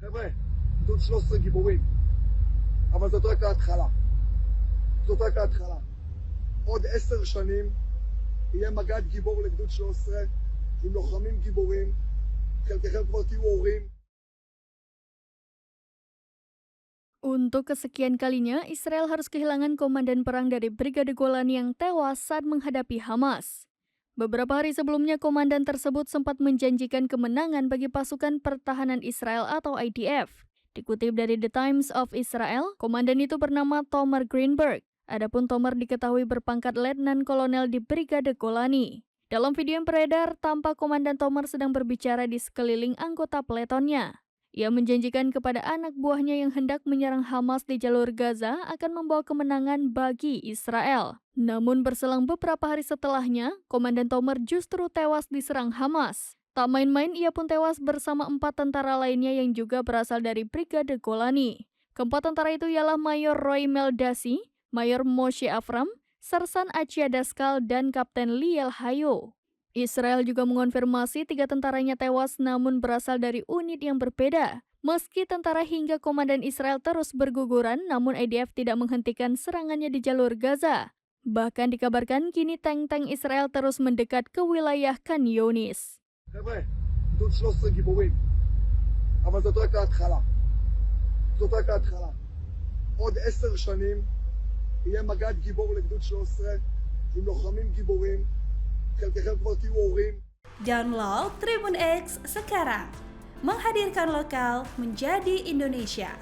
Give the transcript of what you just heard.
חבר'ה, גדוד 13 גיבורים, אבל זאת רק ההתחלה. זאת רק ההתחלה. עוד 10 שנים יהיה מג"ד גיבור לגדוד 13 עם לוחמים גיבורים, חלקכם כבר תהיו הורים. Untuk kesekian kalinya, Israel harus kehilangan komandan perang dari Brigade Golani yang tewas saat menghadapi Hamas. Beberapa hari sebelumnya, komandan tersebut sempat menjanjikan kemenangan bagi pasukan pertahanan Israel atau IDF. Dikutip dari The Times of Israel, komandan itu bernama Tomer Greenberg. Adapun Tomer diketahui berpangkat letnan kolonel di Brigade Golani. Dalam video yang beredar, tampak komandan Tomer sedang berbicara di sekeliling anggota peletonnya. Ia menjanjikan kepada anak buahnya yang hendak menyerang Hamas di jalur Gaza akan membawa kemenangan bagi Israel. Namun berselang beberapa hari setelahnya, Komandan Tomer justru tewas diserang Hamas. Tak main-main, ia pun tewas bersama 4 tentara lainnya yang juga berasal dari Brigade Golani. Keempat tentara itu ialah Mayor Roy Meldasi, Mayor Moshe Avram, Sersan Achia Daskal, dan Kapten Liel Hayo. Israel juga mengonfirmasi 3 tentaranya tewas namun berasal dari unit yang berbeda. Meski tentara hingga komandan Israel terus berguguran, namun IDF tidak menghentikan serangannya di jalur Gaza. Bahkan dikabarkan kini tank-tank Israel terus mendekat ke wilayah Khan Younis. חבר'ה, גדוד 13 גיבורים, אבל זאת רק ההתחלה. זאת רק ההתחלה. עוד 10 שנים יהיה מג"ד גיבור לגדוד 13 עם לוחמים גיבורים, חלקכם כבר תהיו הורים. Download Tribun X sekarang. Menghadirkan lokal menjadi Indonesia.